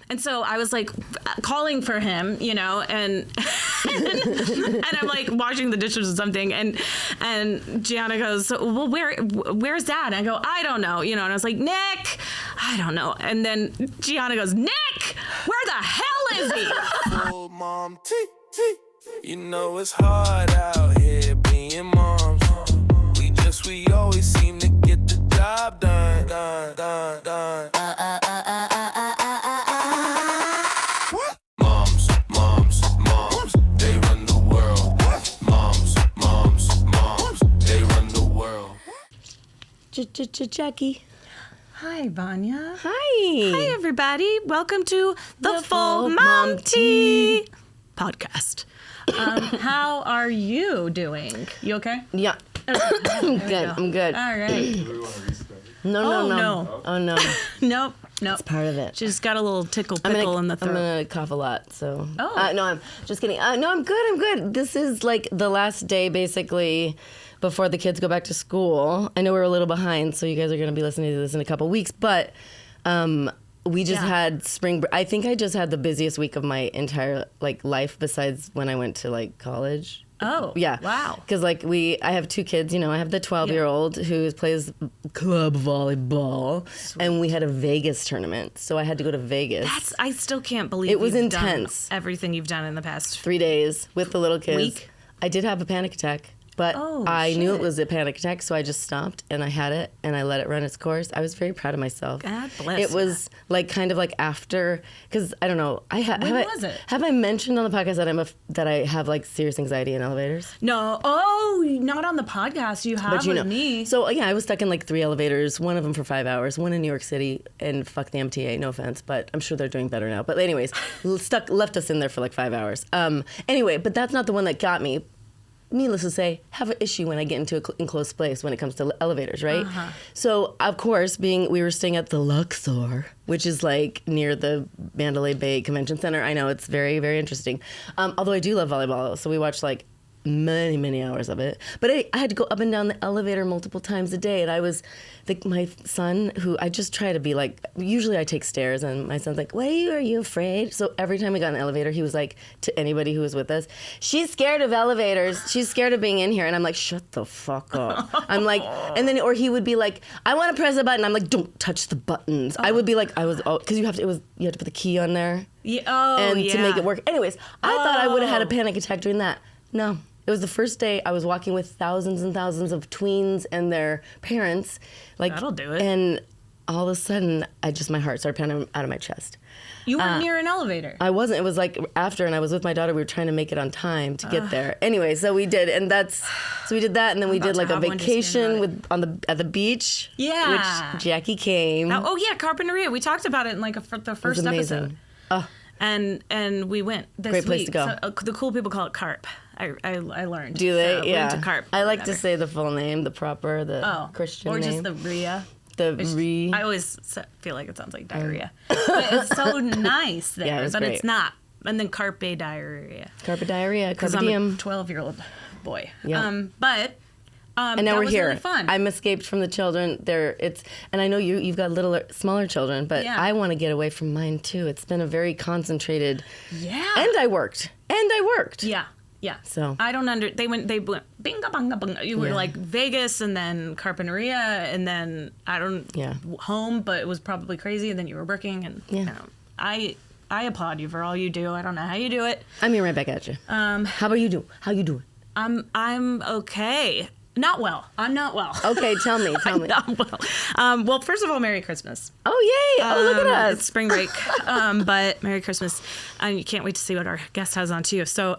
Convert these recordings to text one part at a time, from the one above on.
And so I was like calling for him, you know, and I'm like washing the dishes or something. And Gianna goes, well, where's Dad? And I go, I don't know, you know. And I was like, Nick, I don't know. And then Gianna goes, Nick, where the hell is he? Oh, Momty, you know it's hard out here being moms. We always seem to get the job done. Moms, they run the world. Moms, they run the world. Jackie. Hi, Vonia. Hi. Hi, everybody. Welcome to the Full Momty podcast. How are you doing? You okay? Yeah. I'm good. All right. No. Oh, no. Nope. It's part of it. Just got a little pickle in the throat. I'm going to cough a lot, so. Oh. No, I'm just kidding. No, I'm good. This is like the last day, basically, before the kids go back to school. I know we're a little behind, so you guys are going to be listening to this in a couple weeks, but we just had spring break. I think I just had the busiest week of my entire life besides when I went to college. Oh, yeah. Wow. Because I have two kids, you know, I have the 12-year-old who plays club volleyball, and we had a Vegas tournament. So I had to go to Vegas. I still can't believe it was you've intense. Done everything you've done in the past 3 days with the little kids. Week? I did have a panic attack. But I knew it was a panic attack, so I just stopped and I had it and I let it run its course. I was very proud of myself. God bless. It was kind of after, because I don't know. When was it? Have I mentioned on the podcast that I have serious anxiety in elevators? No. Oh, not on the podcast. You have with me. So yeah, I was stuck in 3 elevators. One of them for 5 hours. One in New York City, and fuck the MTA. No offense, but I'm sure they're doing better now. But anyways, left us in there for 5 hours. Anyway, but that's not the one that got me. Needless to say, have an issue when I get into an enclosed place when it comes to elevators, right? Uh-huh. So, of course, we were staying at the Luxor, which is near the Mandalay Bay Convention Center. I know, it's very, very interesting. Although I do love volleyball, so we watched many, many hours of it. But I had to go up and down the elevator multiple times a day, and I was my son, who I just try to be usually I take stairs, and my son's why are you afraid? So every time we got in the elevator, he was to anybody who was with us, she's scared of elevators, she's scared of being in here, and I'm shut the fuck up. I'm and then, or he would be I want to press a button, I'm don't touch the buttons. I would be because you have to put the key on there, to make it work. Anyways, I thought I would have had a panic attack doing that. No. It was the first day I was walking with thousands and thousands of tweens and their parents. That'll do it. And all of a sudden, my heart started pounding out of my chest. You weren't near an elevator. I wasn't. It was after, and I was with my daughter. We were trying to make it on time to get there. Anyway, so we did, and so we did that, and then we did a vacation at the beach. Yeah. Which Jackie came. Carpinteria. We talked about it in the first episode. Oh. And we went this Great place week. to go. So, the cool people call it carp. I learned. Do they? So yeah. We went to carp. I like to say the full name, the proper, Christian name. Or just the RIA. I always feel like it sounds like diarrhea. But it's so nice there, but it's not. And then carpe diarrhea. Carpe diarrhea. Carpe diem. I'm a 12-year-old boy. Yeah. And now we're here. Really fun. I'm escaped from the children. And I know you've got smaller children, but I want to get away from mine too. It's been a very concentrated. Yeah. And I worked. Yeah. Yeah. So I don't they went binga bunga bunga. You were Vegas and then Carpinteria and then home, but it was probably crazy, and then you were working, and I applaud you for all you do. I don't know how you do it. I'm here right back at you. How about you do? How you doing? I'm okay. Not well. I'm not well. Okay, tell me. I'm not well. Well, first of all, Merry Christmas. Oh, yay. Oh, look at us. It's spring break. But Merry Christmas. And you can't wait to see what our guest has on too. So,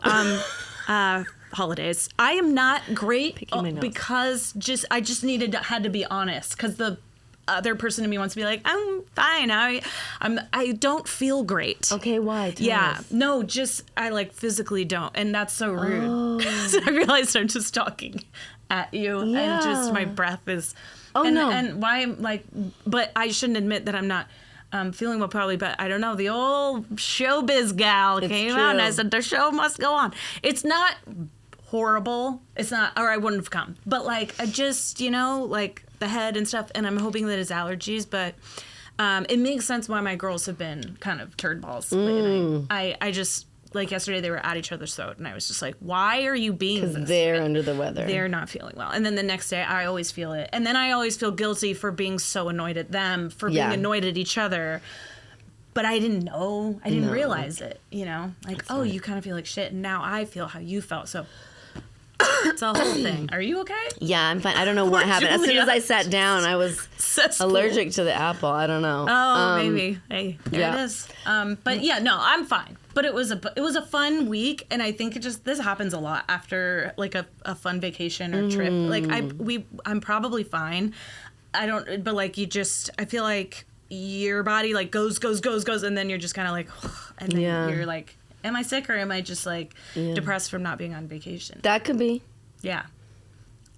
holidays. I am not great because I just had to be honest, because the other person in me wants to be I'm fine. I don't feel great. Okay, why? Tell us. No, just I physically don't, and that's so rude. Because I realized I'm just talking at you, and just my breath is. And why I'm but I shouldn't admit that I'm not feeling well, probably, but I don't know. The old showbiz gal came out and I said the show must go on. It's not horrible. It's not, or I wouldn't have come. But I just, the head and stuff, and I'm hoping that it's allergies, but it makes sense why my girls have been kind of turd balls. I just, like yesterday, they were at each other's throat, and I was just like, why are you being this? Because they're under the weather. They're not feeling well. And then the next day, I always feel it. And then I always feel guilty for being so annoyed at them, for being annoyed at each other. But I didn't know. I didn't realize it, you know? Like, that's you kind of feel like shit, and now I feel how you felt. So it's a whole thing. Are you okay? Yeah, I'm fine. I don't know what happened. As soon as I sat down, I was allergic to the apple. I don't know. Oh, maybe. Hey, there it is. But yeah, no, I'm fine. But it was a fun week, and I think this happens a lot after like a fun vacation or trip. Like I'm probably fine. But like I feel like your body like goes, and then you're just kind of like, and then you're like, am I sick or am I just like depressed from not being on vacation? That could be. Yeah.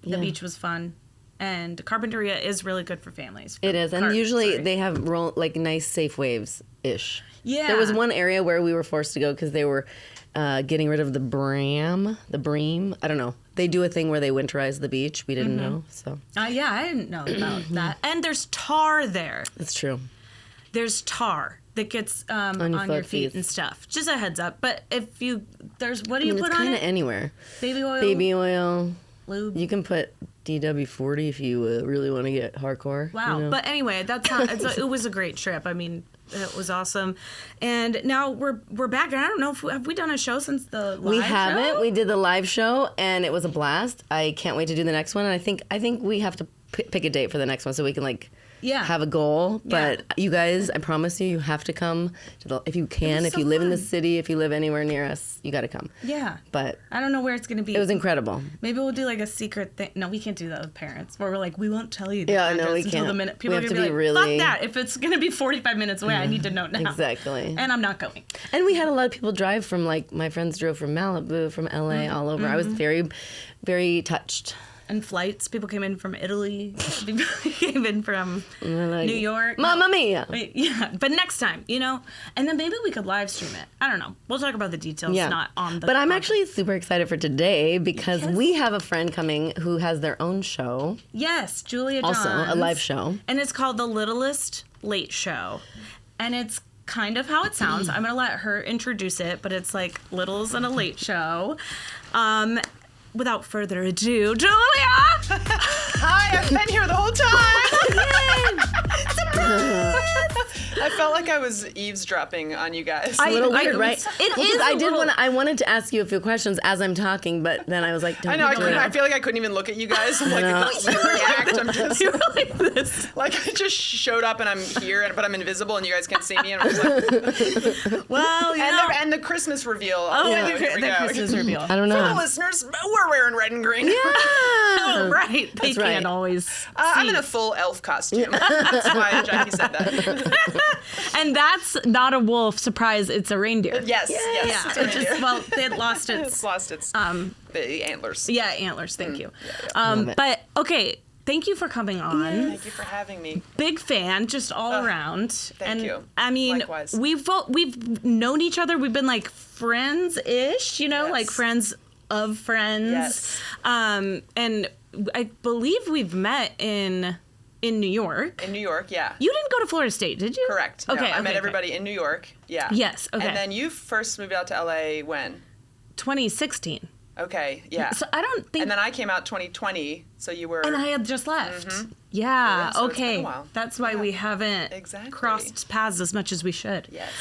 The beach was fun. And Carpinteria is really good for families. It is. And usually they have like nice, safe waves-ish. Yeah. There was one area where we were forced to go because they were getting rid of the bream. I don't know. They do a thing where they winterize the beach. We didn't know. So. Yeah, I didn't know about that. And there's tar there. That's true. There's tar that gets on your feet and stuff. Just a heads up. But what do you put on it? It's kind of anywhere. Baby oil? Baby oil. Lube? You can put DW40 if you really want to get hardcore. Wow. You know? But anyway, it was a great trip. I mean, it was awesome. And now we're back. And I don't know have we done a show since the live show? We haven't. We did the live show, and it was a blast. I can't wait to do the next one. And I think we have to pick a date for the next one so we can have a goal. But you guys, I promise you have to come if you can. If you live in the city, if you live anywhere near us, you got to come. Yeah. But I don't know where it's going to be. It was incredible. Maybe we'll do like a secret thing. No, we can't do that with parents. Where we're like, we won't tell you. Yeah, no, we can't. Until the minute people are going to be like, really... fuck that. If it's going to be 45 minutes away, I need to know now. Exactly. And I'm not going. And we had a lot of people drive from my friends drove from Malibu, from LA, all over. I was very, very touched. And flights. People came in from Italy. People came in from New York. Mamma mia! Yeah, but next time, you know? And then maybe we could live stream it. I don't know. We'll talk about the details, not on the... But I'm actually super excited for today because we have a friend coming who has their own show. Yes, Julia Johns. Also, a live show. And it's called The Littlest Late Show. And it's kind of how it sounds. I'm going to let her introduce it, but it's like Littles and a Late Show. Without further ado, Julia! Hi, I've been here the whole time! I felt like I was eavesdropping on you guys. A little weird, right? It is. I wanted to ask you a few questions as I'm talking, but then I was like, don't I know, I feel like I couldn't even look at you guys. I'm like, I can't react. I'm just You're like this. like I just showed up and I'm here, but I'm invisible and you guys can't see me. And I was like, well, you know. And the Christmas reveal. The Christmas reveal. I don't know. For the listeners, we're wearing red and green. Yeah. Oh, right. They can't always I'm in a full elf costume. That's why Jackie said that. And that's not a wolf. Surprise, it's a reindeer. Yes. Yeah. It's a reindeer. It lost its... It's lost its the antlers. Yeah, antlers. Thank you. But, okay, thank you for coming on. Thank you for having me. Big fan, just all around. Thank you. I mean, likewise. We've known each other. We've been like friends-ish, you know, like friends of friends. Yes. And I believe we've met in New York. In New York, yeah. You didn't go to Florida State, did you? Correct. Okay. No, I met everybody in New York. Yeah. Yes. Okay. And then you first moved out to LA when? 2016. Okay. Yeah. So I don't think. And then I came out 2020. So you were. And I had just left. Yeah. So okay. it's been a while. That's why we haven't crossed paths as much as we should. Yes.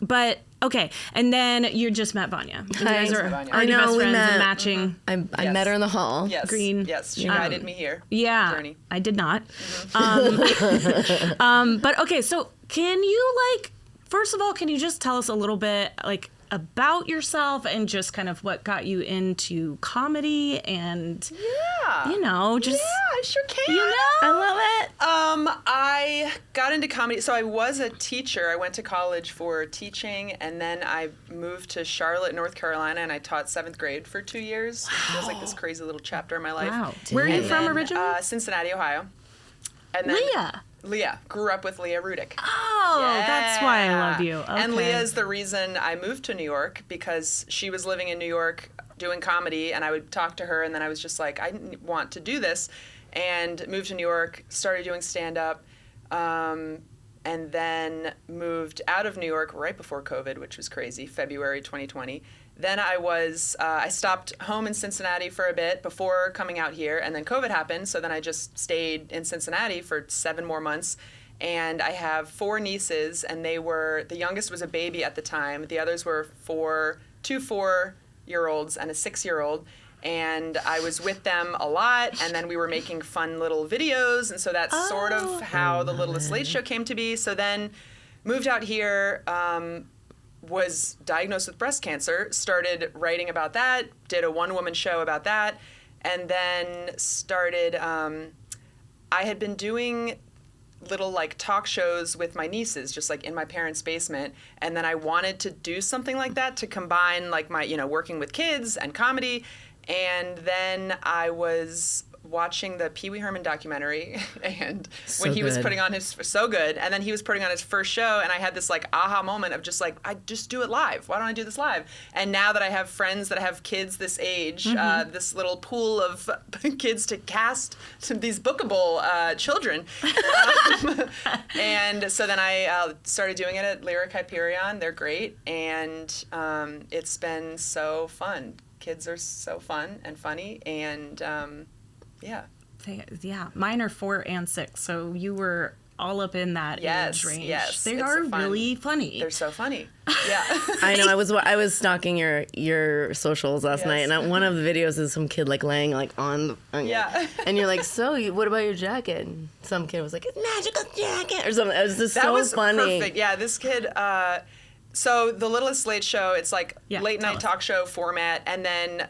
But okay, and then you just met Vonia. You guys are Vonia. already I know, best we friends met. and matching. I met her in the hall. Yes. Green. Yes. She guided me here. Yeah. Journey. I did not. But okay, so can you first of all, can you just tell us a little bit about yourself and just kind of what got you into comedy and just I sure can. I love it. I got into comedy. So I was a teacher. I went to college for teaching, and then I moved to Charlotte, North Carolina, and I taught 7th grade for 2 years. Wow. It feels like this crazy little chapter in my life. Wow. Where are you from originally? Cincinnati, Ohio. And then Leah. Grew up with Leah Rudick. Oh, that's why I love you. Okay. And Leah is the reason I moved to New York, because she was living in New York doing comedy, and I would talk to her, and then I was just like, I want to do this, and moved to New York, started doing stand-up, and then moved out of New York right before COVID, which was crazy, February 2020. Then I stopped home in Cincinnati for a bit before coming out here, and then COVID happened, so then I just stayed in Cincinnati for 7 more months. And I have 4 nieces, and the youngest was a baby at the time. The others were 2 4-year-olds and a 6-year-old. And I was with them a lot, and then we were making fun little videos, and so that's sort of how the Littlest Late Show came to be. So then moved out here, was diagnosed with breast cancer, started writing about that, did a one-woman show about that, and then started, I had been doing little like talk shows with my nieces, just like in my parents' basement. And then I wanted to do something like that to combine like my, working with kids and comedy. And then I was watching the Pee Wee Herman documentary, and when he was putting on so good, and then he was putting on his first show, and I had this like aha moment of just like, I just do it live. Why don't I do this live? And now that I have friends that have kids this age, this little pool of kids to cast these bookable children, and so then I started doing it at Lyric Hyperion. They're great, and it's been so fun. Kids are so fun and funny, and yeah, mine are 4 and 6, so you were all up in that age range. Yes, they are really funny. They're so funny. Yeah, I know. I was stalking your socials last night, and one of the videos is some kid like laying like on and you're like, so what about your jacket? And some kid was like, it's magical jacket or something. It was just so funny. Perfect. Yeah, this kid. So the Littlest Late Show, it's like late night talk show format, and then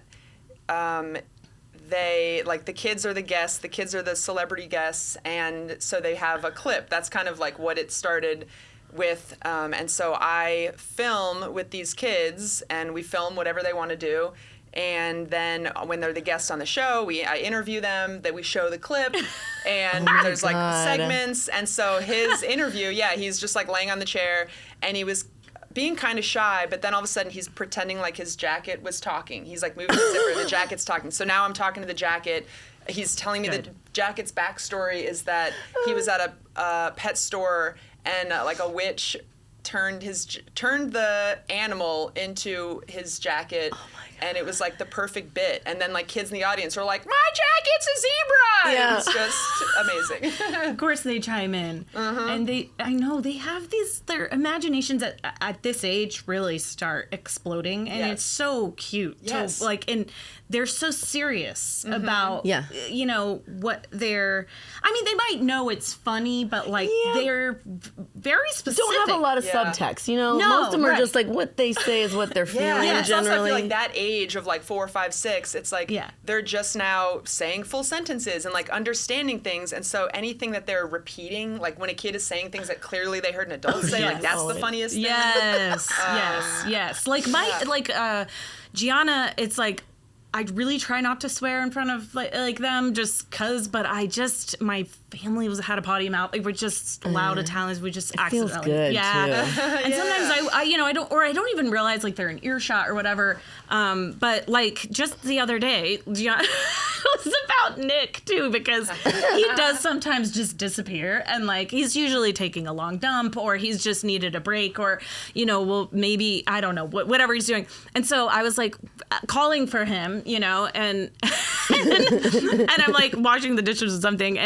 they like the kids are the guests, the kids are the celebrity guests, and so they have a clip. That's kind of like what it started with, and so I film with these kids, and we film whatever they want to do. And then when they're the guests on the show, I interview them, that we show the clip, and there's like segments. And so his interview, he's just like laying on the chair, and he was being kind of shy, but then all of a sudden he's pretending like his jacket was talking. He's like moving the zipper, the jacket's talking. So now I'm talking to the jacket. He's telling me the jacket's backstory is that he was at a pet store, and like a witch turned the animal into his jacket. And it was like the perfect bit. And then like kids in the audience were like, my jacket's a zebra! Yeah. It was just amazing. Of course they chime in. And I know they have their imaginations at this age really start exploding. And it's so cute. Yes. So, like, and they're so serious about, what they're, they might know it's funny, but like they're very specific. Don't have a lot of subtext, No, most of them are just like what they say is what they're feeling It's generally. also, I feel like that age of like 4, 5, 6, it's like they're just now saying full sentences and like understanding things, and so anything that they're repeating, like when a kid is saying things that clearly they heard an adult say, like that's the funniest thing. Yes, yes. Like Gianna, it's like I really try not to swear in front of like them just cause, but my family had a potty mouth. Like we're just loud Italians. We just accidentally. Feels good too. And sometimes I don't even realize like they're in earshot or whatever. But like just the other day, it was about Nick too, because he does sometimes just disappear, and like he's usually taking a long dump, or he's just needed a break, or maybe I don't know whatever he's doing. And so I was like calling for him, and I'm like washing the dishes or something,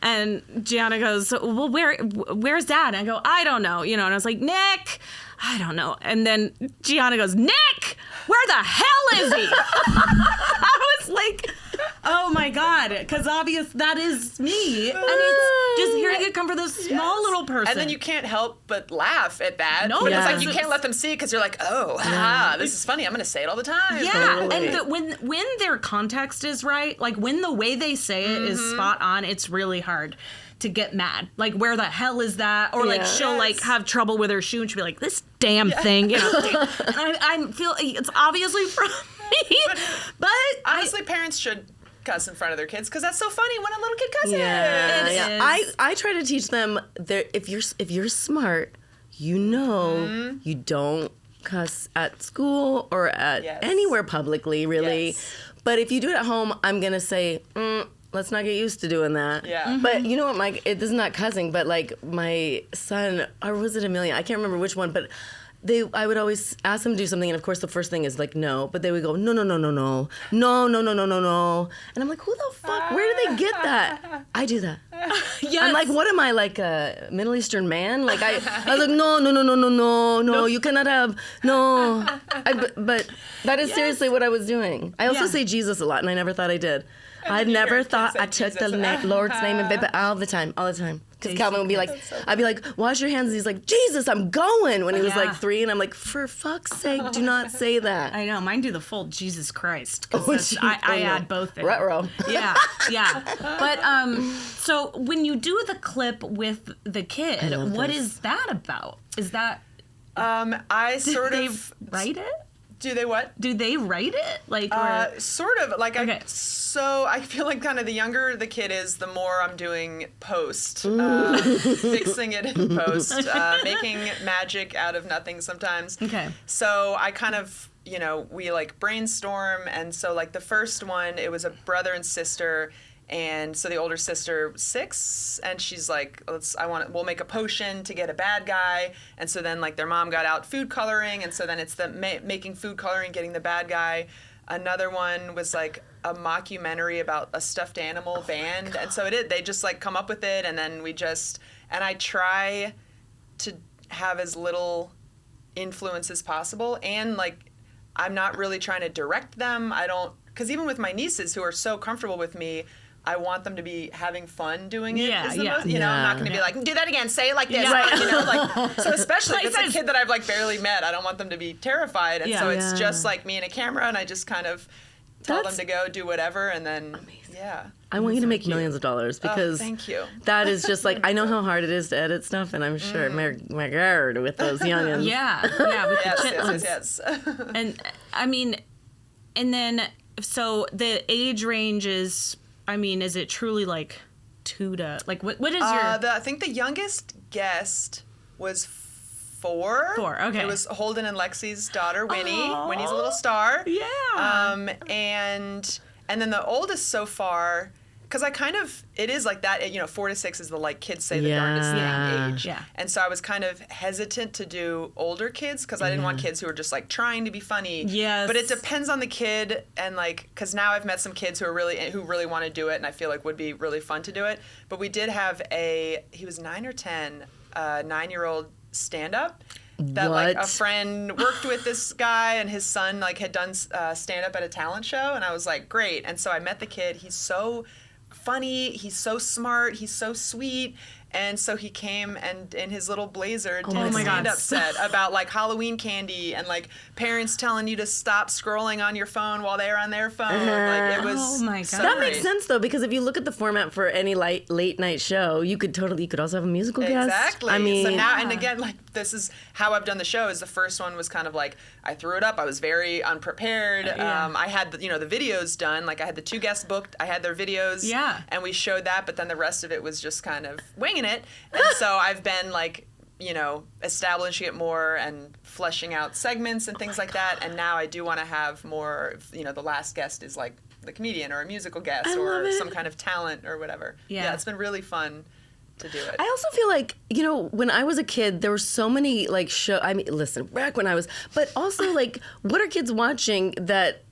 and Gianna goes, well, where's Dad? And I go, I don't know, and I was like, Nick, I don't know. And then Gianna goes, Nick, where the hell is he? I was like, oh my God, because obvious that is me, and it's just hearing it come from this small little person. And then you can't help but laugh at that. No, but it's like you can't let them see it because you're like, this is funny. I'm going to say it all the time. Yeah, Totally. and when their context is right, like when the way they say it is spot on, it's really hard to get mad. Like, where the hell is that? Or like she'll like have trouble with her shoe and she'll be like, this damn thing, And I feel it's obviously from me, but honestly, parents should cuss in front of their kids because that's so funny when a little kid cusses. I try to teach them that if you're smart, you don't cuss at school or at anywhere publicly, really. But if you do it at home, I'm gonna say, let's not get used to doing that. Yeah. But you know what, Mike? This is not cussing, but like my son, or was it Amelia? I can't remember which one, but I would always ask them to do something, and of course the first thing is like no, but they would go no, and I'm like, who the fuck? Where do they get that? I do that. Yes. I'm like, what am I, like a Middle Eastern man? Like I was like, no, you cannot have no. But that is seriously what I was doing. I also say Jesus a lot, and I never thought I did. I never thought I took the Lord's name in vain, but all the time. Because Calvin would be like, I'd be like, wash your hands. And he's like, Jesus, I'm going. When he was like 3. And I'm like, for fuck's sake, do not say that. I know. Mine do the full Jesus Christ. Because I add both in. Ruh-roh. Yeah. But so when you do the clip with the kid, what is that about? Is that... I sort they of... write it? Do they what? Do they write it? Like, or... Sort of. Like, Okay. So I feel like kind of the younger the kid is, the more I'm doing post, fixing it in post, making magic out of nothing sometimes. Okay. So I kind of, we like brainstorm, and so like the first one, it was a brother and sister. And so the older sister, 6, and she's like, we'll make a potion to get a bad guy. And so then like their mom got out food coloring, and so then it's the making food coloring, getting the bad guy. Another one was like a mockumentary about a stuffed animal band. And so they just like come up with it, and then and I try to have as little influence as possible. And like, I'm not really trying to direct them. Because even with my nieces who are so comfortable with me, I want them to be having fun doing it. I'm not going to be like, do that again, say it like this. So especially if it's a kid that I've like barely met, I don't want them to be terrified. And so it's just like me and a camera, and I just kind of tell them to go do whatever, and then, I want you to make millions of dollars, because thank you. That is just like, I know how hard it is to edit stuff, and I'm sure, my God, with those youngins. With the chitlins. Yes. And I mean, and then, so the age range is... I mean, is it truly like 2 to... Like, what is your... I think the youngest guest was 4. 4, okay. It was Holden and Lexi's daughter, Winnie. Aww. Winnie's a little star. Yeah. And then the oldest so far... Because it is like that, 4 to 6 is the, like, kids say the darndest thing age. Yeah. And so I was kind of hesitant to do older kids, because I didn't want kids who were just, like, trying to be funny. Yes. But it depends on the kid, and, like, because now I've met some kids who really want to do it, and I feel like would be really fun to do it. But we did have he was 9 or 10, 9-year-old stand-up. That like a friend worked with this guy, and his son like had done stand-up at a talent show, and I was like, great. And so I met the kid. He's so funny, he's so smart, he's so sweet. And so he came and in his little blazer did a stand-up set about like Halloween candy, and like parents telling you to stop scrolling on your phone while they're on their phone. Like it was That makes sense though, because if you look at the format for any late night show, you could also have a musical guest. Exactly. I mean, so now, and again, like this is how I've done the show. Is the first one was kind of like I threw it up. I was very unprepared. I had the videos done. Like I had the 2 guests booked. I had their videos. Yeah. And we showed that, but then the rest of it was just kind of winging it. And so I've been like, establishing it more and fleshing out segments and things like that. And now I do want to have more, the last guest is like the comedian or a musical guest or some kind of talent or whatever. Yeah, it's been really fun to do it. I also feel like, when I was a kid, there were so many like listen, back when I was, but also like, what are kids watching that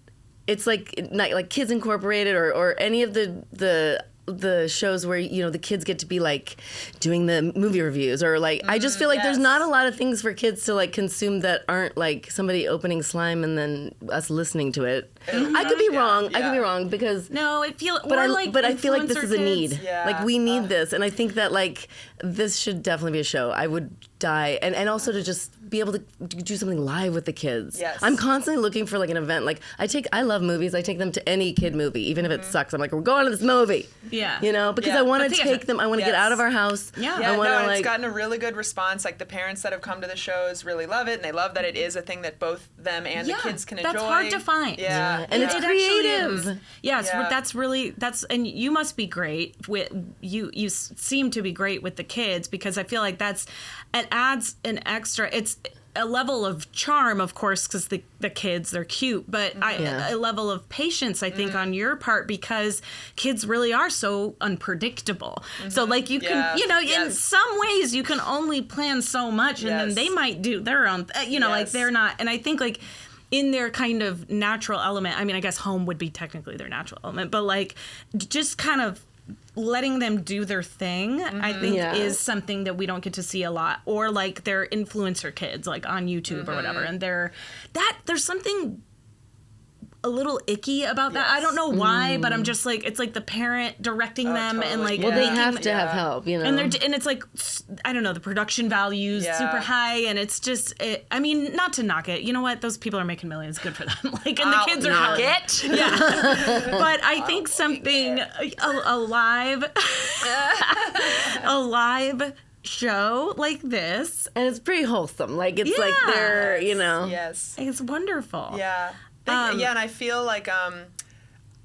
it's like, not like Kids Incorporated or any of the shows where the kids get to be like doing the movie reviews, or like I just feel like there's not a lot of things for kids to like consume that aren't like somebody opening slime and then us listening to it. I could be wrong. I could be wrong, because I feel like this is a need. Yeah. Like we need this, and I think that like this should definitely be a show. I would die, and also to just be able to do something live with the kids. Yes. I'm constantly looking for like an event. Like I love movies. I take them to any kid movie, even if it sucks. I'm like, we're going to this movie. Yeah. Because I want to take them. I want to get out of our house. Yeah. And it's gotten a really good response. Like the parents that have come to the shows really love it, and they love that it is a thing that both them and the kids can enjoy. That's hard to find. Yeah. And it's creative. Yes, and you must be great with you seem to be great with the kids, because I feel like it adds an extra. a level of charm, of course, because the kids, they're cute, but a level of patience, I think, on your part, because kids really are so unpredictable. So like you can, in some ways you can only plan so much, and then they might do their own, like they're not, and I think like in their kind of natural element, I mean, I guess home would be technically their natural element, but like just kind of letting them do their thing, I think is something that we don't get to see a lot. Or like they're influencer kids, like on YouTube or whatever, and there's something a little icky about that. I don't know why, but I'm just like, it's like the parent directing them and like, well, they have to have help, and it's like, I don't know, the production value's super high, and it's just, I mean, not to knock it. You know what? Those people are making millions. Good for them. Like, and the kids are knock it. Yeah. But I think something a live show like this, and it's pretty wholesome. Like it's like they're, Yes. It's wonderful. Yeah. And I feel like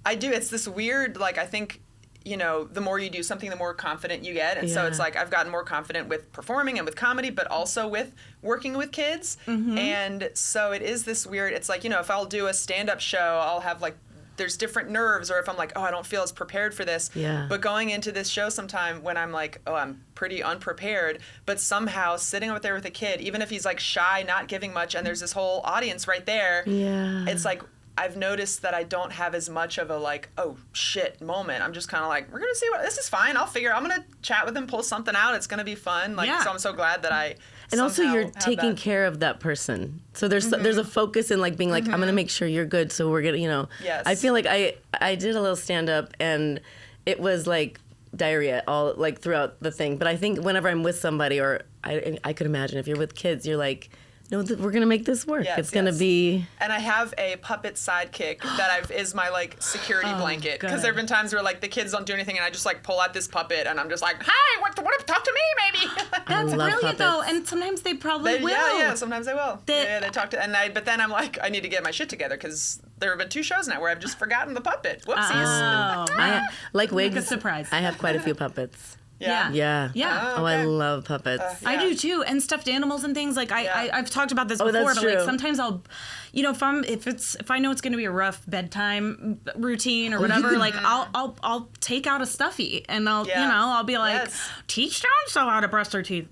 I do. It's this weird, like, I think, the more you do something, the more confident you get. And so it's like I've gotten more confident with performing and with comedy, but also with working with kids. And so it is this weird, it's like, if I'll do a stand-up show, I'll have like, there's different nerves, or if I'm like, oh, I don't feel as prepared for this. Yeah. But going into this show sometime when I'm like, oh, I'm pretty unprepared, but somehow sitting up there with a kid, even if he's like shy, not giving much, and there's this whole audience right there, it's like, I've noticed that I don't have as much of a like, oh shit moment. I'm just kind of like, we're going to see this is fine. I'm going to chat with him, pull something out. It's going to be fun. Like, so I'm so glad that I And also you're taking care of that person. So there's a focus in like being like, I'm going to make sure you're good. So we're going to, Yes. I feel like I did a little stand up and it was like diarrhea all like throughout the thing. But I think whenever I'm with somebody, or I could imagine if you're with kids, you're like, no, we're going to make this work. Yes, it's going to be... And I have a puppet sidekick that is my, like, security blanket. Because there have been times where, like, the kids don't do anything, and I just, like, pull out this puppet, and I'm just like, hi, what talk to me, maybe. That's brilliant, puppets. though. And sometimes they probably will. Yeah, sometimes they will. They talk to... But then I'm like, I need to get my shit together, because there have been 2 shows now where I've just forgotten the puppet. Whoopsies. I like wigs. Like a surprise. I have quite a few puppets. Yeah. Oh, I love puppets. I do too, and stuffed animals and things. Like I've talked about this before, that's but true. like sometimes I'll, if I know it's going to be a rough bedtime routine or whatever, like I'll take out a stuffy and I'll be like, teach so and so how to brush their teeth,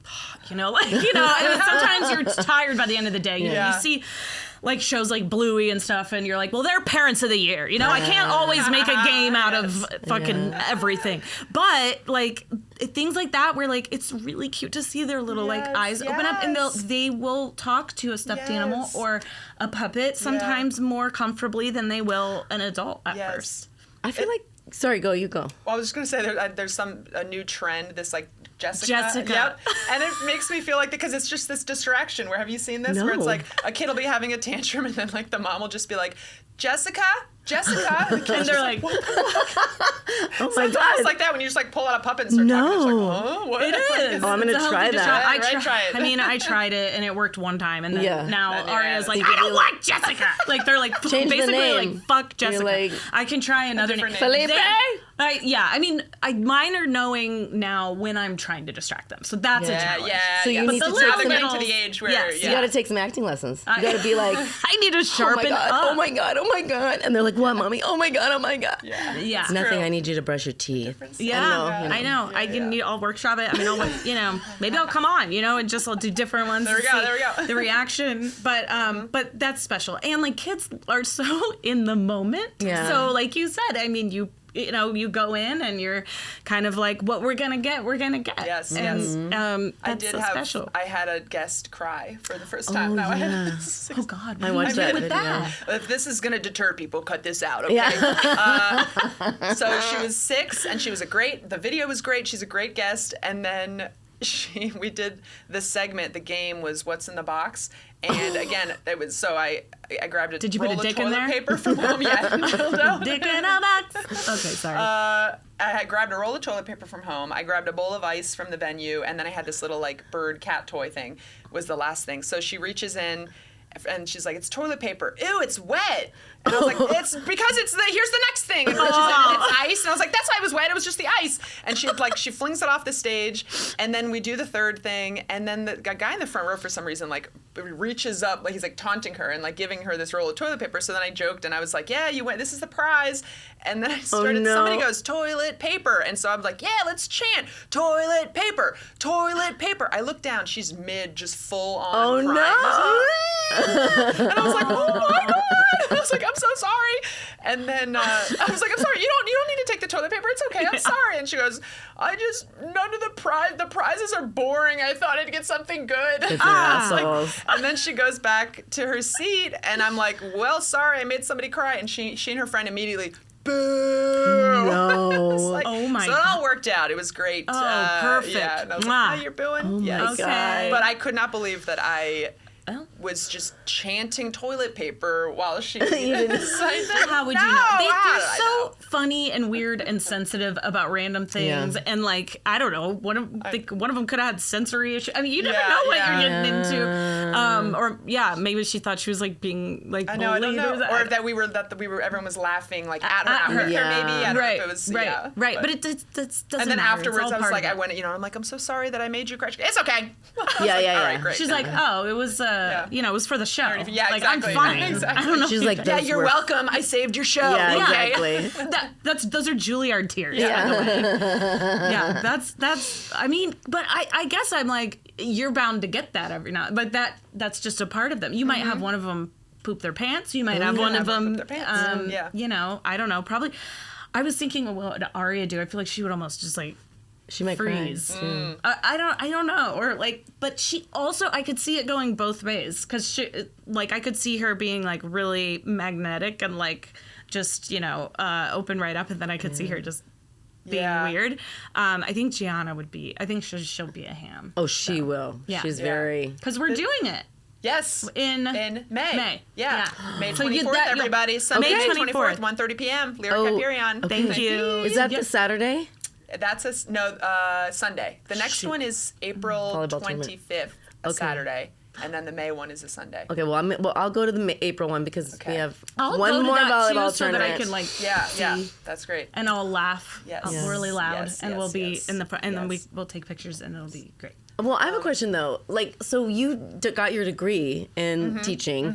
and sometimes you're tired by the end of the day. You see like shows like Bluey and stuff, and you're like, well, they're parents of the year. I can't always make a game out of fucking everything. But like things like that where like it's really cute to see their little like eyes open up, and they will talk to a stuffed animal or a puppet sometimes more comfortably than they will an adult at first. I feel like, sorry, you go. Well, I was just going to say there's a new trend, this like Jessica. Yep. And it makes me feel like, because it's just this distraction where, have you seen this? No. Where it's like a kid will be having a tantrum and then like the mom will just be like, Jessica. And they're like, oh my God. It's like that when you just like pull out a puppet and start talking. It's like, oh, what? It is. Oh, I'm going to try that. Try it. I mean, I tried it and it worked one time, and then now Aria's like, I I don't like Jessica. Like they're like Change the basically name. like fuck Jessica. Like, I can try another name. Felipe? I mean, mine are knowing now when I'm trying to distract them, so that's a challenge. So you need to now they're getting to the age where you got to take some acting lessons. You got to be like, I need to sharpen up. Oh my God. And they're like, what, mommy? Oh my God. Yeah. It's nothing. I need you to brush your teeth. I know. I'll workshop it. I mean, maybe I'll come on, and just I'll do different ones. There we go. The reaction, but that's special. And like kids are so in the moment. Yeah. So like you said, I mean, you go in and you're kind of like, what we're gonna get. Yes. And that's special. I had a guest cry for the first time. Oh God. I watched that with video. that. If this is gonna deter people, cut this out. Okay. Yeah. So she was 6 and she was the video was great. She's a great guest. And then we did the segment. The game was What's in the Box. And again, it was I grabbed Did you roll put a of dick in toilet there? paper from home. Yeah, dildo. Dick in a box. Okay, sorry. I had grabbed a roll of toilet paper from home. I grabbed a bowl of ice from the venue, and then I had this little like bird cat toy thing. Was the last thing. So she reaches in, And she's like, it's toilet paper. Ew, it's wet. And I was like, it's because here's the next thing. And she's like, it's ice. And I was like, that's why it was wet. It was just the ice. And she flings it off the stage. And then we do the third thing. And then the guy in the front row, for some reason, like reaches up, like he's like taunting her and like giving her this roll of toilet paper. So then I joked and I was like, yeah, you went, this is the prize. And then I started, somebody goes, toilet paper. And so I'm like, yeah, let's chant, toilet paper, toilet paper. I look down, she's mid, just full on crying. And I was like, oh my God. I was like, I'm so sorry. And then I was like, I'm sorry, you don't need to take the toilet paper. It's okay, I'm sorry. And she goes, none of the prizes are boring. I thought I'd get something good. And then she goes back to her seat and I'm like, well, sorry, I made somebody cry. And she and her friend immediately, boo. No. Like, oh my so God. it all worked out. It was great. Oh, perfect. Yeah. And I was like, oh, you're booing? Oh yes. my God. But I could not believe that I was just chanting toilet paper while she You didn't say How would you know? They're so funny and weird and sensitive about random things, and like I don't know, one of them could have had sensory issues. I mean, you never know what you're getting into. Or maybe she thought she was like being like bullied. I don't know. Or that we were everyone was laughing like at her, maybe. I don't know if it was right. But it doesn't. And then matter. afterwards, I was like, I'm like, I'm so sorry that I made you cry. It's okay. Yeah. All right, great. She's like, oh, it was it was for the show. Yeah, like, exactly. I'm fine. Exactly. I don't know. She's like, yeah, you're welcome. I saved your show. Yeah, okay. exactly. Those are Juilliard tears. Yeah. By the way. Yeah, that's. I mean, but I guess I'm like, you're bound to get that every now. But that's just a part of them. You might have one of them poop their pants. You might have one of them. Poop their pants. You know, I don't know. Probably. I was thinking, well, what would Aria do? I feel like she would almost just like. She might freeze. cry. I don't know, or like, but she also, I could see it going both ways, because she, like, I could see her being like really magnetic and like just open right up, and then I could see her just being weird. I think Gianna would be. I think she'll be a ham. Oh, she will. Yeah. She's very. Because we're doing it. Yes. In May. Yeah. May 24th, So everybody. Sunday, May 24th, 24th. 1:30 p.m. Lyric Hyperion. Okay. Thank you. Is that the Saturday? That's Sunday. The next one is April 25th, Saturday, and then the May one is a Sunday. Okay, well, I'll go to the April one because we have I'll one go to more that volleyball too, so that I tournament. can like Yeah, that's great. and I'll laugh really loud, and we'll be in the front, and then we'll take pictures, and it'll be great. Well, I have a question though. Like, so you got your degree in teaching.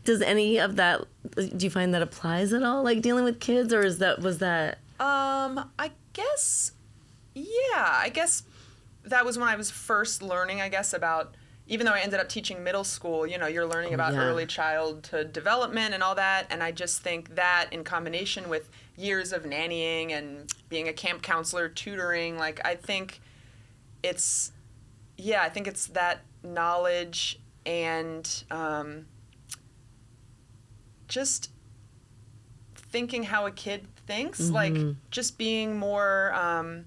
Does any of that? Do you find that applies at all? Like dealing with kids, or was that? I guess, I guess that was when I was first learning, I guess, about, even though I ended up teaching middle school, you're learning about early childhood development and all that. And I just think that in combination with years of nannying and being a camp counselor, tutoring, like, I think it's that knowledge and just thinking how a kid thinks, like just being more, I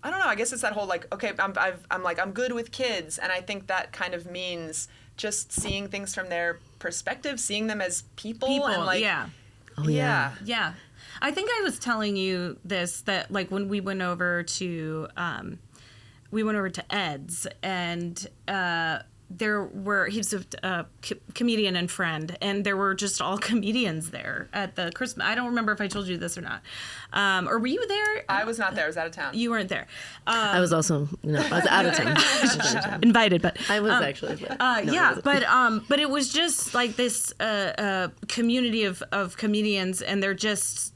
don't know, I guess it's that whole like, okay, I'm good with kids. And I think that kind of means just seeing things from their perspective, seeing them as people and like, yeah. Oh, yeah. Yeah. I think I was telling you this, that like when we went over to Ed's, and he's a comedian and friend, and there were just all comedians there at the Christmas. I don't remember if I told you this or not. Or were you there? I was not there. I was out of town. You weren't there. I was also, I was out of town. Invited, but I was actually. But it was just like this community of comedians, and they're just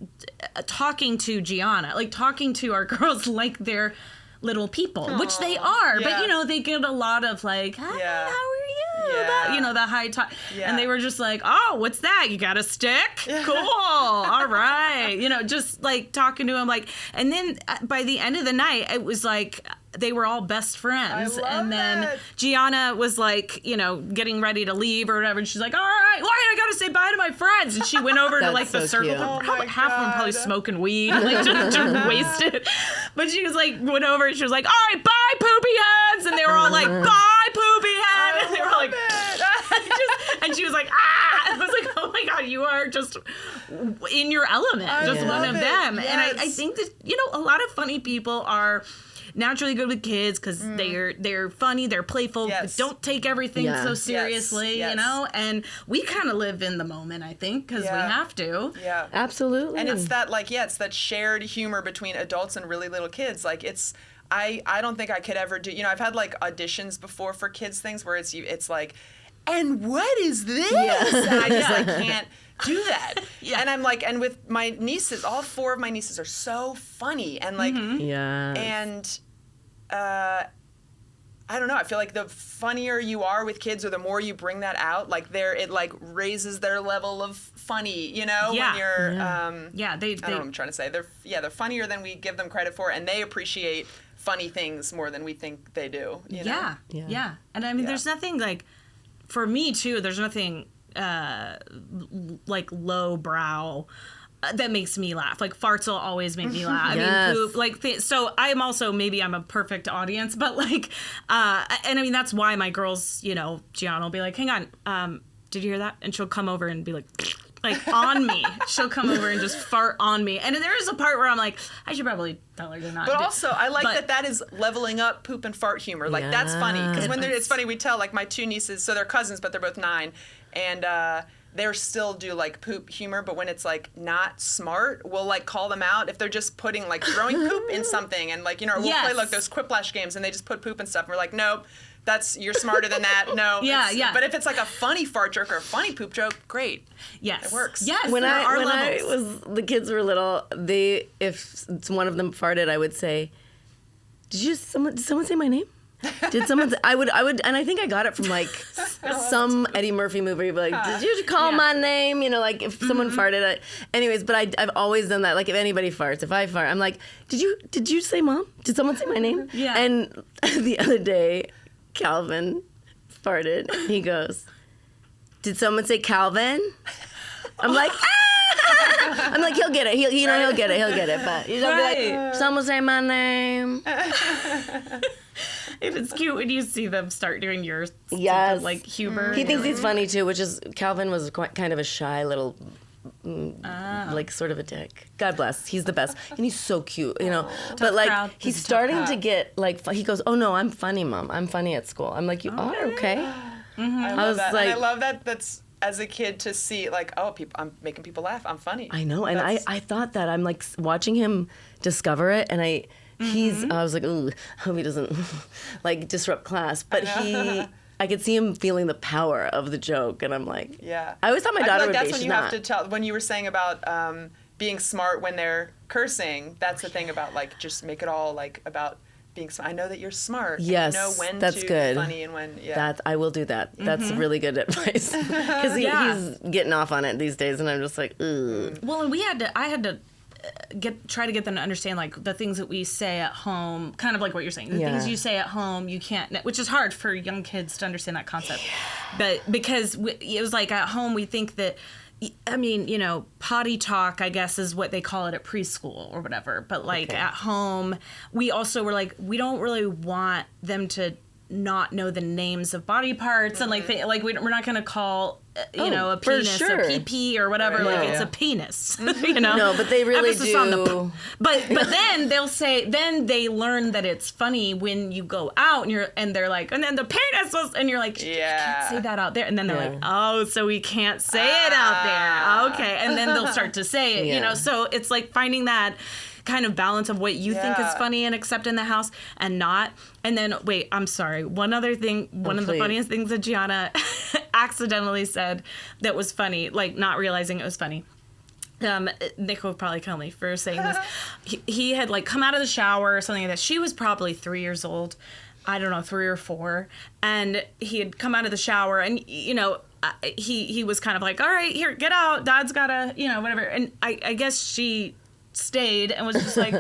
talking to Gianna, like talking to our girls like they're little people. Aww. Which they are, but they get a lot of like, hi, how are you? The high talk. Yeah. And they were just like, oh, what's that? You got a stick? Cool. All right. Just like talking to him, like, and then by the end of the night, it was like they were all best friends. And then that. Gianna was like, getting ready to leave or whatever. And she's like, all right, I got to say bye to my friends. And she went over to like the circle. Half of them probably smoking weed, like just wasted. But she was like, went over and she was like, all right, bye, poopy heads. And they were all like, bye, poopy head. And they were like, and she was like, ah. And I was like, oh my God, you are just in your element. Just one of them. Yes. And I think that, a lot of funny people are naturally good with kids because they're funny, they're playful, don't take everything so seriously, you know? And we kind of live in the moment, I think, because we have to. Yeah. Absolutely. And it's that, like, it's that shared humor between adults and really little kids. Like, it's, I don't think I could ever do, you know, I've had, like, auditions before for kids things where it's like, and what is this? And I just, like, can't do that. And I'm like, and with my nieces, all 4 of my nieces are so funny. And, like, and, I don't know. I feel like the funnier you are with kids, or the more you bring that out, like it like raises their level of funny. You know, when you're they I don't know what I'm trying to say. They're funnier than we give them credit for, and they appreciate funny things more than we think they do. You know? Yeah. And I mean, there's nothing like, for me too. There's nothing like lowbrow that makes me laugh. Like, farts will always make me laugh. I mean, poop, like, so I'm also, maybe I'm a perfect audience, but like, and I mean, that's why my girls, you know, Gianna will be like, hang on, did you hear that? And she'll come over and be like on me. She'll come over and just fart on me. And there is a part where I'm like, I should probably tell her to not. But also, I like that is leveling up poop and fart humor. Like, that's funny. Because when it's funny, we tell, like, my 2 nieces, so they're cousins, but they're both 9. And, they still do, like, poop humor, but when it's, like, not smart, we'll, like, call them out if they're just putting, like, throwing poop in something. And, like, you know, we'll play, like, those quiplash games, and they just put poop and stuff. And we're like, nope, you're smarter than that. No. But if it's, like, a funny fart joke or a funny poop joke, great. Yes. It works. Yes, when the kids were little, if one of them farted, I would say, did someone say my name? Did someone? I would, and I think I got it from, like, some Eddie Murphy movie. Like, did you call my name? You know, like, if someone farted. Anyways, but I've always done that. Like, if anybody farts, if I fart, I'm like, did you say mom? Did someone say my name? Yeah. And the other day, Calvin farted. And he goes, did someone say Calvin? I'm like, ah! I'm like, he'll get it. He'll get it. But you don't be like, someone say my name. It's cute when you see them start doing your like humor. He thinks he's funny too, which is, Calvin was kind of a shy little, like, sort of a dick. God bless. He's the best. And he's so cute, you know. But, like, he's starting to get, like, he goes, oh no, I'm funny, Mom. I'm funny at school. I'm like, you are? Okay. I love that. And I love that that's, as a kid, to see, like, I'm making people laugh. I'm funny. I know. And I thought that. I'm, like, watching him discover it, and I was like, ooh, I hope he doesn't, like, disrupt class. But I could see him feeling the power of the joke, and I'm like, I always thought my daughter would be. That's when you have to tell. When you were saying about being smart when they're cursing, that's the thing about, like, just make it all, like, about being smart. I know that you're smart. Yes, and you know when that's to good. be funny and when. I will do that. That's really good advice, because he's getting off on it these days, and I'm just like, ugh. Well, and I had to try to get them to understand, like, the things that we say at home, kind of like what you're saying. The things you say at home, you can't, which is hard for young kids to understand that concept. But because it was like, at home, we think that, I mean, you know, potty talk, I guess, is what they call it at preschool or whatever. But, like, at home, we also were like, we don't really want them to not know the names of body parts, and, like, we're not going to call, you know, a penis a pee or whatever. Right. Like, it's a penis, you know? No, but they really do. But then they'll say, then they learn that it's funny when you go out and they're like, and then the penis was, and you're like, you can't say that out there. And then they're like, oh, so we can't say it out there. Okay. And then they'll start to say it, you know? So it's like finding that kind of balance of what you think is funny and accept in the house and not. And then, wait, I'm sorry. One other thing, one of the funniest things that Gianna accidentally said that was funny, like, not realizing it was funny. Nick will probably kill me for saying this. He had, like, come out of the shower or something like that. She was probably 3 years old. I don't know, 3 or 4. And he had come out of the shower, and, you know, he was kind of like, all right, here, get out. Dad's gotta, you know, whatever. And I guess she stayed and was just like,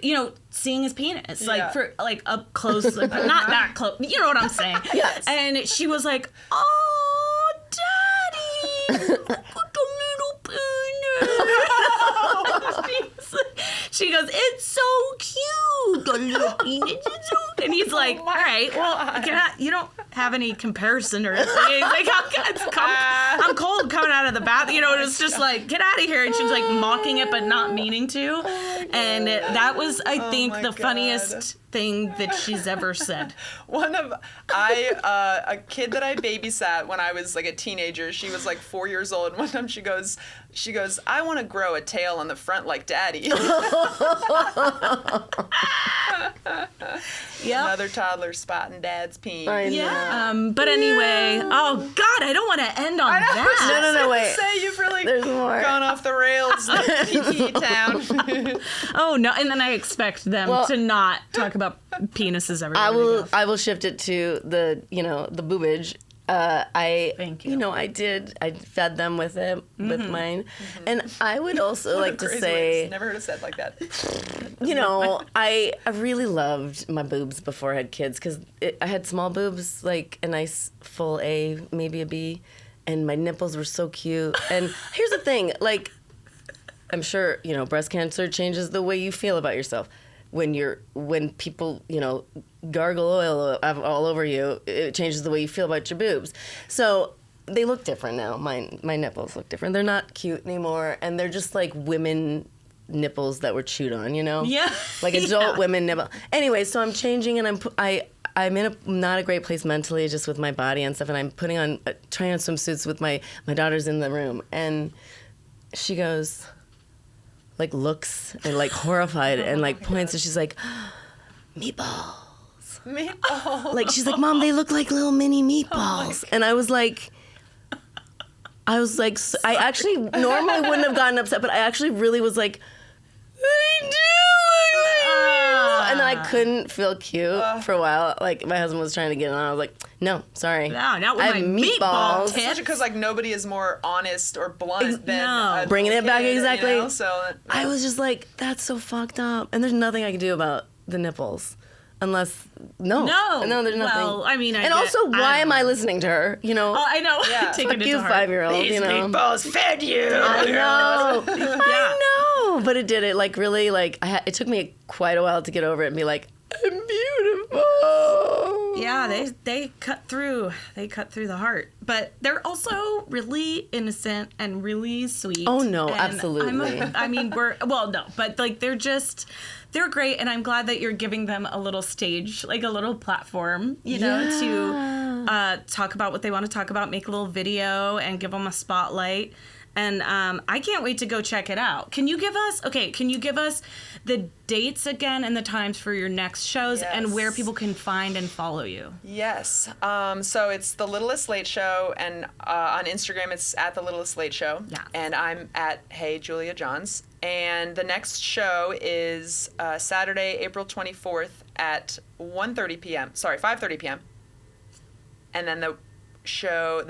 you know, seeing his penis, like, for, like, up close, like, not that close, you know what I'm saying? Yes. And she was like, oh, Daddy, look at the little penis. She goes, it's so cute, the little penis is so cute. And he's like, all right, well, you don't have any comparison or anything. Like, I'm cold coming out of the bath, you know, and it's just like, get out of here. And she's like mocking it, but not meaning to. And that was, I think, my the God. funniest thing that she's ever said. A kid that I babysat when I was like a teenager, she was like 4 years old, and one time she goes, I want to grow a tail on the front like Daddy. Yeah. Another toddler spotting Dad's peen. I know. Yeah. But anyway, oh God, I don't want to end on that. No, wait. Say you've really There's more. gone off the rails like PP town. Oh no, and then I expect them to not talk about penises everywhere. I will shift it to the boobage. Thank you. I fed them with it, with mine. And I would also like to Crazy say, ways. Never heard it said like that. I really loved my boobs before I had kids because I had small boobs, like a nice full A, maybe a B, and my nipples were so cute. And here's the thing, like, I'm sure, breast cancer changes the way you feel about yourself. When people, gargle oil all over you, it changes the way you feel about your boobs. So they look different now. My nipples look different. They're not cute anymore, and they're just like women nipples that were chewed on, Yeah. like adult women nipple. Anyway, so I'm changing, and I'm in a not a great place mentally, just with my body and stuff, and I'm trying on swimsuits with my daughter's in the room, and she goes, like, looks and like horrified and like points, and she's like, meatballs. Meatballs. Like, she's like, Mom, they look like little mini meatballs. And I was like, I actually normally wouldn't have gotten upset, but I actually really was like, they do look like meatballs. And then I couldn't feel cute for a while. Like, my husband was trying to get it on. I was like, no, sorry. No, not with I my have meatball tits. Especially because like nobody is more honest or blunt than No. a Bringing it back, kid, exactly. So I was just like, that's so fucked up. And there's nothing I can do about the nipples. Unless, no, there's nothing. Well, I mean, also, why am I listening to her? Oh, I know. Yeah. Taking Fuck it you, to heart. 5-year-old, Meatballs fed you. I know. Yeah. I know. But it did. It like really like it took me quite a while to get over it and be like, I'm beautiful. Yeah, they cut through. They cut through the heart. But they're also really innocent and really sweet. Oh no, And absolutely. but like they're great, and I'm glad that you're giving them a little stage, like a little platform, to talk about what they want to talk about, make a little video, and give them a spotlight. And I can't wait to go check it out. Can you give us the dates again and the times for your next shows and where people can find and follow you? Yes. So it's The Littlest Late Show, and on Instagram it's at The Littlest Late Show. Yeah. And I'm at Hey Julia Johns. And the next show is Saturday, April 24th at 5:30 p.m. And then the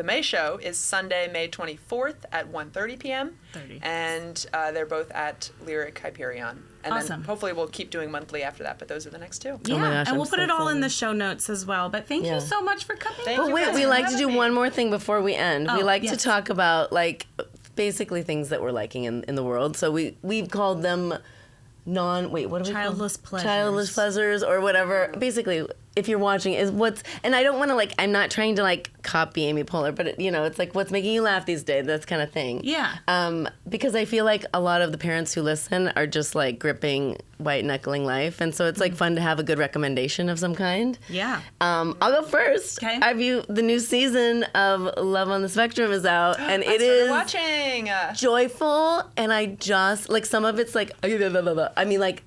May show is Sunday, May 24th at 1:30 p.m. And they're both at Lyric Hyperion. And Awesome. then hopefully we'll keep doing monthly after that, but those are the next two. Yeah, Oh my gosh, and I'm we'll put so it all in excited. the show notes as well. But thank you so much for coming. Thank But you wait, guys we for like to having do me. one more thing before we end. We like to yes. talk about like basically things that we're liking in the world. So we've called them what do we call them? Childless pleasures. Childless pleasures or whatever. Basically, if you're watching, and I don't want to I'm not trying to copy Amy Poehler, but it's like what's making you laugh these days, that kind of thing. Yeah. Because I feel like a lot of the parents who listen are just gripping white knuckling life, and so it's fun to have a good recommendation of some kind. Yeah. I'll go first. Okay. The new season of Love on the Spectrum is out, and it is watching. joyful, and I just some of it's I mean,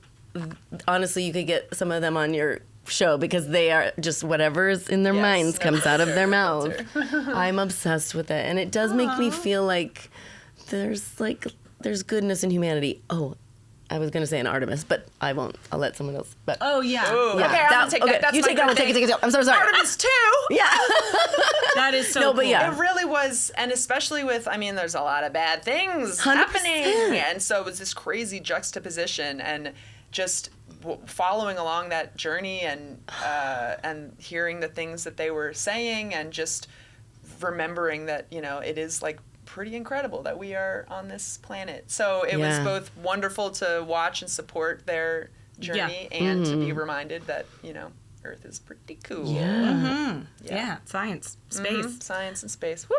honestly, you could get some of them on your show because they are just whatever's in their minds comes out of their mouth. I'm obsessed with it, and it does make me feel like there's goodness in humanity. Oh, I was gonna say an Artemis, but I won't. I'll let someone else. But Oh yeah. Ooh, yeah, okay, I'm gonna take that. That's you my take that one. thing. Take it. I'm so sorry. Artemis 2! Yeah. That is so No, but cool. yeah. It really was, and especially with, there's a lot of bad things 100%. happening, and so it was this crazy juxtaposition, and just following along that journey, and hearing the things that they were saying, and just remembering that it is pretty incredible that we are on this planet. So it was both wonderful to watch and support their journey, and to be reminded that Earth is pretty cool. Yeah. Yeah. Science, space. Science and space. Woo.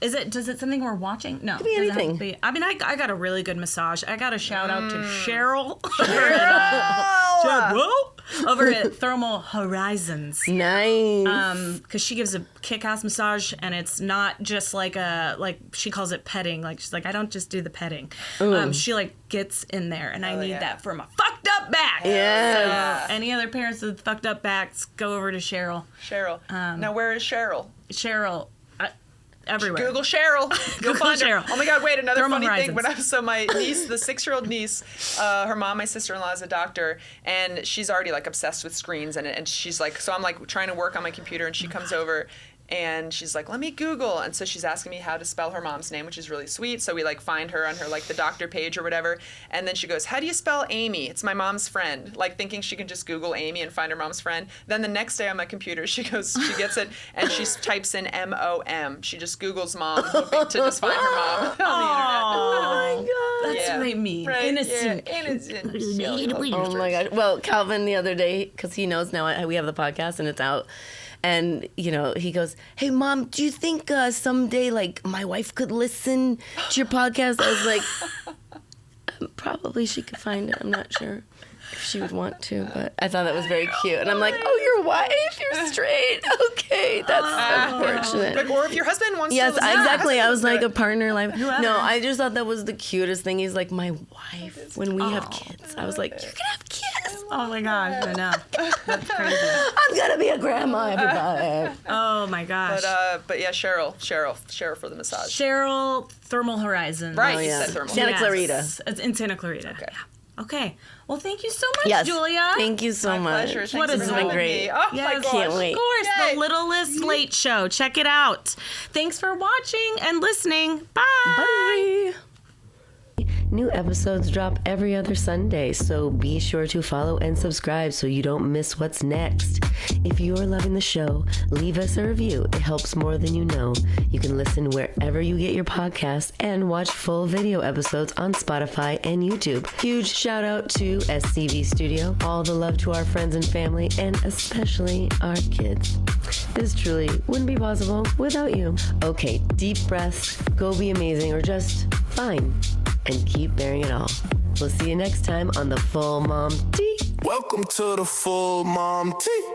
Does it something we're watching? No. Could be anything. I got a really good massage. I got a shout out to Cheryl. Over at Thermal Horizons. Nice. Because she gives a kick-ass massage, and it's not just like she calls it petting. Like, she's like, I don't just do the petting. She like gets in there, and I need that for my fucked up back. Yeah. So any other parents with fucked up backs, go over to Cheryl. Now, where is Cheryl? Cheryl. Everywhere. Google Cheryl. You'll find Cheryl. her. Oh my God! Wait, another Thermal funny thing. Horizons. So my niece, the 6-year-old niece, her mom, my sister-in-law, is a doctor, and she's already like obsessed with screens, and she's like, so I'm like trying to work on my computer, and she comes over. And she's like, let me Google. And so she's asking me how to spell her mom's name, which is really sweet. So we like find her on her like the doctor page or whatever. And then she goes, how do you spell Amy? It's my mom's friend. Like thinking she can just Google Amy and find her mom's friend. Then the next day on my computer, she gets it and she types in M-O-M. She just Googles mom, hoping to just find her mom on the internet. Oh my God. That's what I mean. Right? Innocent. Yeah, innocent. Oh my gosh. Well, Calvin the other day, because he knows now we have the podcast and it's out. And, you know, he goes, hey, Mom, do you think someday, like, my wife could listen to your podcast? I was like, probably she could find it. I'm not sure if she would want to, but I thought that was very cute. And I'm like, oh, your wife? You're straight. Okay, that's unfortunate. Like, or if your husband wants to Yes, listen. exactly. I was like a partner. Like, no, I just thought that was the cutest thing. He's like, my wife, when we have kids. I was like, you're going to have kids? Oh my gosh, I know. That's crazy. I'm going to be a grandma, everybody. Oh my gosh. But yeah, Cheryl for the massage. Cheryl, Thermal Horizons. Right, Oh, you yeah. said thermal. Santa Clarita. It's in Santa Clarita. Okay. Yeah. Okay. Well, thank you so much, Yes. Julia. Thank you so My much. pleasure. What Thanks has for been having great. me. Oh Yes. my gosh. Can't wait. Of course, Yay. the Littlest Late Show. Check it out. Thanks for watching and listening. Bye. Bye. New episodes drop every other Sunday, so be sure to follow and subscribe so you don't miss what's next. If you are loving the show, leave us a review. It helps more than you know. You can listen wherever you get your podcasts and watch full video episodes on Spotify and YouTube. Huge shout out to SCV Studio. All the love to our friends and family, and especially our kids. This truly wouldn't be possible without you. Okay, deep breaths, go be amazing or just fine, and keep bearing it all. We'll see you next time on the Full Mom Tea. Welcome to the Full Mom Tea.